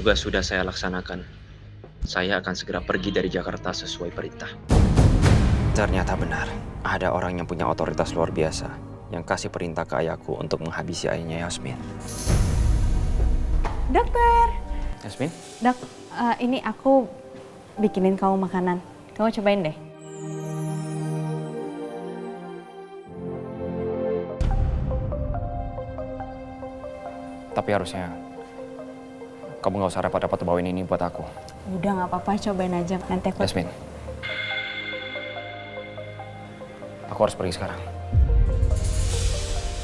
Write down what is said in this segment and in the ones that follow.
tugas sudah saya laksanakan. Saya akan segera pergi dari Jakarta sesuai perintah. Ternyata benar, ada orang yang punya otoritas luar biasa yang kasih perintah ke ayahku untuk menghabisi ayahnya Yasmin. Dokter! Yasmin? Dok, ini aku bikinin kamu makanan. Kamu cobain deh. Tapi harusnya kamu gak usah repot-repot bawain ini buat aku. Udah gak apa-apa, cobain aja. Nanti aku... Yasmin, aku harus pergi sekarang.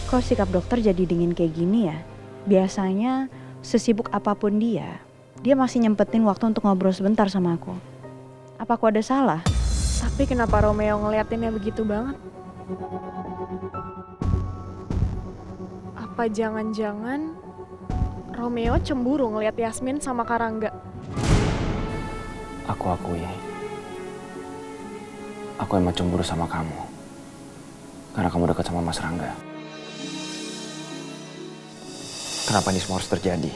Kok sikap dokter jadi dingin kayak gini ya? Biasanya sesibuk apapun dia masih nyempetin waktu untuk ngobrol sebentar sama aku. Apa aku ada salah? Tapi kenapa Romeo ngeliatinnya begitu banget? Apa jangan-jangan Romeo cemburu ngeliat Yasmin sama Karangga? Aku akui, aku emang cemburu sama kamu. Karena kamu dekat sama Mas Rangga. Kenapa ini semua harus terjadi?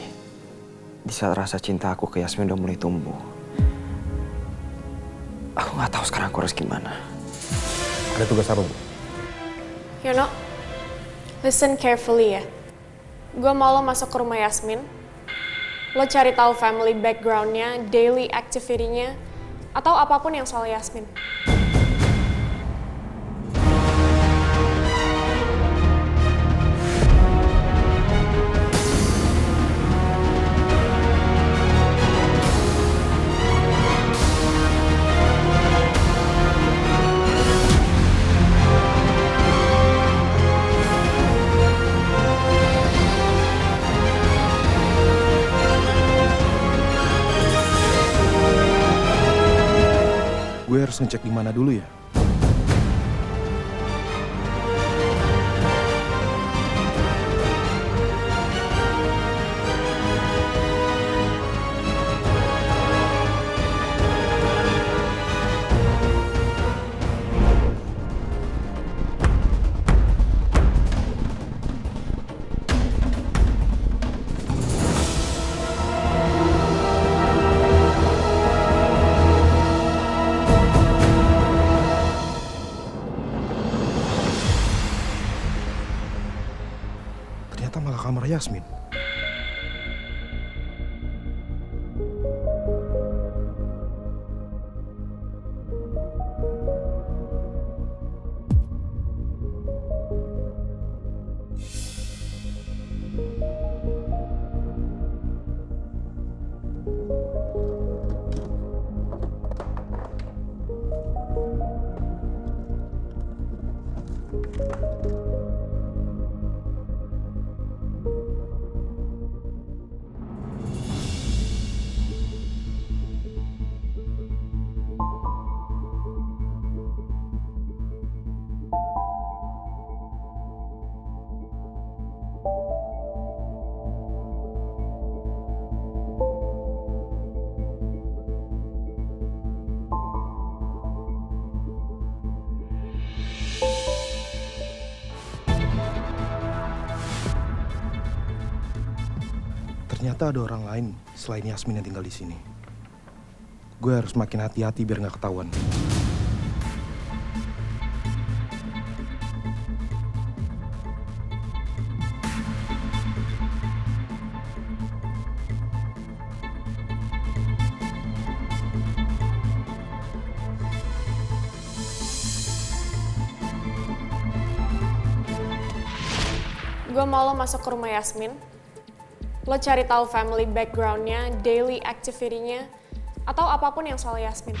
Di saat rasa cinta aku ke Yasmin udah mulai tumbuh. Aku nggak tahu sekarang aku harus gimana. Ada tugas apa, Bu? Yono, listen carefully ya. Gue mau lo masuk ke rumah Yasmin. Lo cari tahu family background-nya, daily activity-nya, atau apapun yang soal Yasmin. Gue harus ngecek di mana dulu ya? Ternyata malah kamar Yasmin. Ternyata ada orang lain selain Yasmin yang tinggal di sini. Gue harus makin hati-hati biar nggak ketahuan. Gue mau lo masuk ke rumah Yasmin. Lo cari tahu family background-nya, daily activity-nya, atau apapun yang soal Yasmin.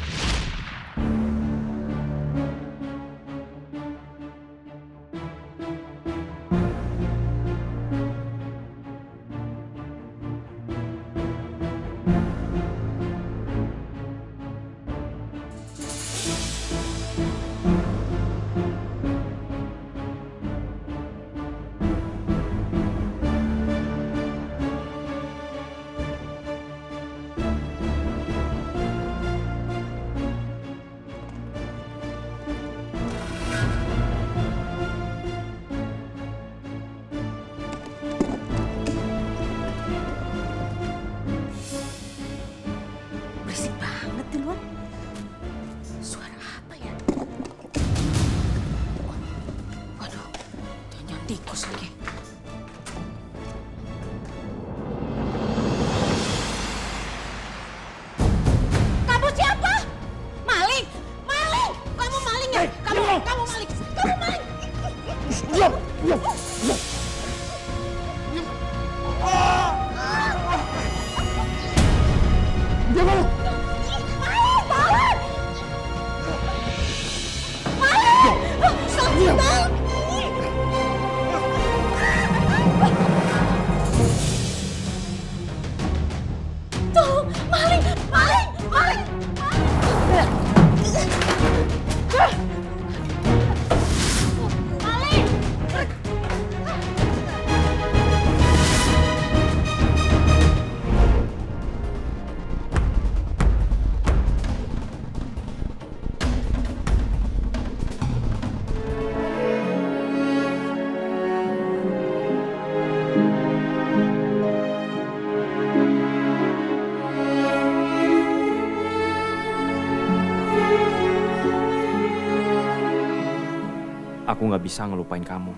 Aku nggak bisa ngelupain kamu.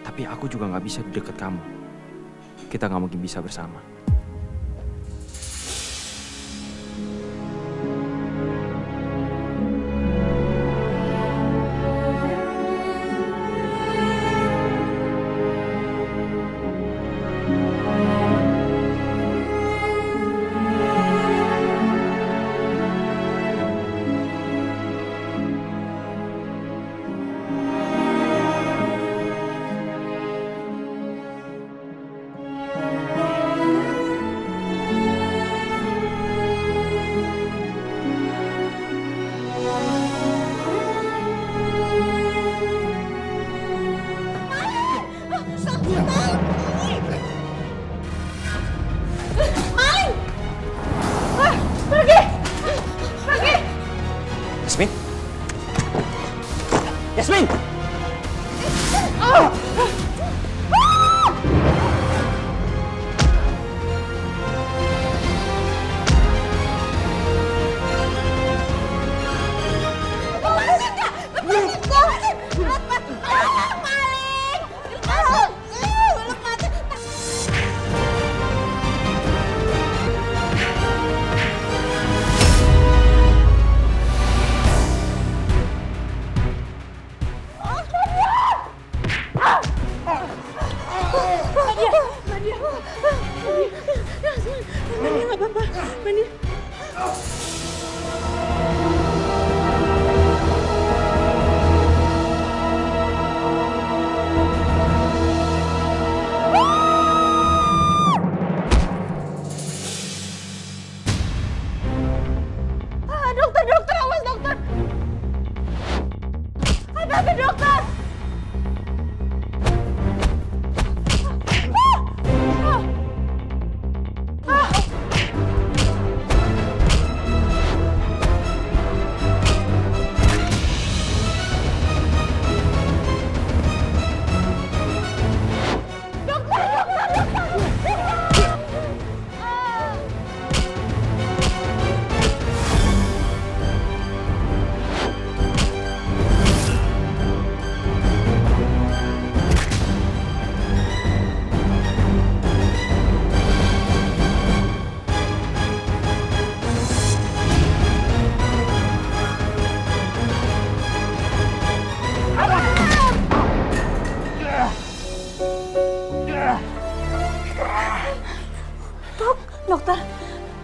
Tapi aku juga nggak bisa di dekat kamu. Kita nggak mungkin bisa bersama. Yasmin? Yasmin! Dokter, awas dokter! Hati-hati dokter!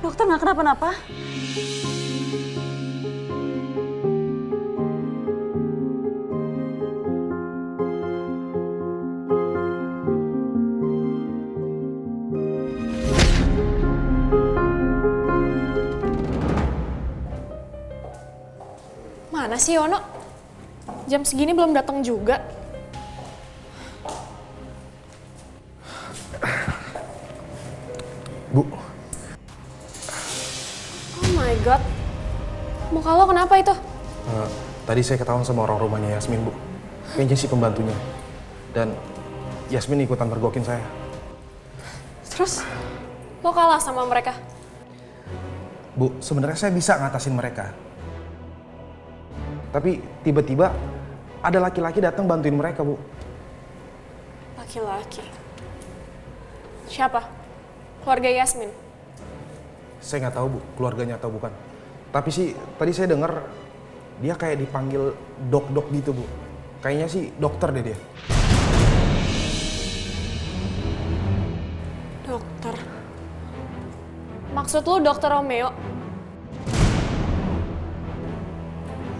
Dokter nggak kenapa-napa? Mana sih Yono? Jam segini belum datang juga. Bu, Oh my god. Muka lo kenapa itu? tadi saya ketahuan sama orang rumahnya Yasmin, Bu. Kayaknya sih pembantunya. Dan Yasmin ikutan mergokin saya. Terus lo kalah sama mereka? Bu, sebenarnya saya bisa ngatasin mereka. Tapi tiba-tiba ada laki-laki datang bantuin mereka, Bu. Laki-laki. Siapa? Keluarga Yasmin? Saya nggak tahu, Bu, keluarganya atau bukan. Tapi sih tadi saya dengar dia kayak dipanggil dok-dok gitu, Bu. Kayaknya sih dokter deh dia. Dokter. Maksud lu dokter Romeo?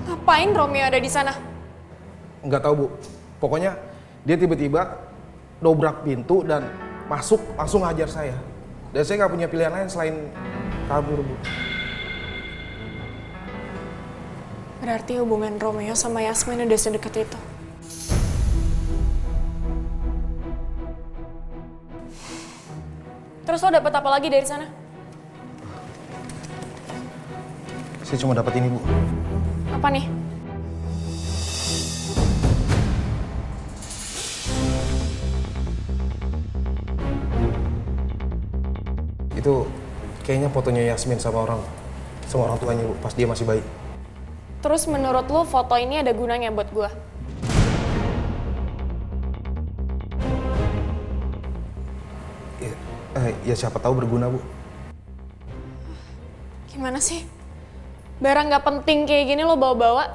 Ngapain Romeo ada di sana? Nggak tahu, Bu. Pokoknya dia tiba-tiba dobrak pintu dan masuk langsung ngajar saya. Dan saya nggak punya pilihan lain selain kabur, Bu. Berarti hubungan Romeo sama Yasmin udah sedekat itu. Terus lo dapet apa lagi dari sana? Saya cuma dapat ini, Bu. Apa nih? Itu kayaknya fotonya Yasmin sama orang tuanya, Bu, pas dia masih bayi. Terus menurut lo foto ini ada gunanya buat gue? Ya siapa tahu berguna, Bu. Gimana sih? Barang nggak penting kayak gini lo bawa-bawa?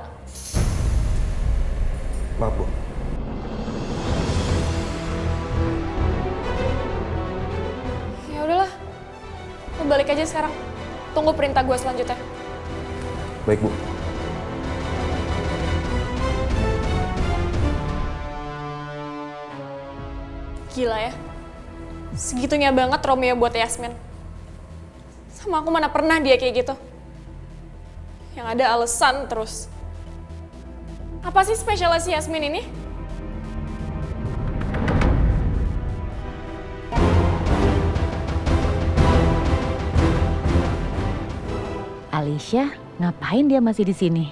Maaf, Bu. Ya udahlah, lo balik aja sekarang. Tunggu perintah gue selanjutnya. Baik, Bu. Gila ya, segitunya banget Romeo buat Yasmin. Sama aku mana pernah dia kayak gitu. Yang ada alasan terus. Apa sih spesialnya si Yasmin ini? Alicia, ngapain dia masih di sini?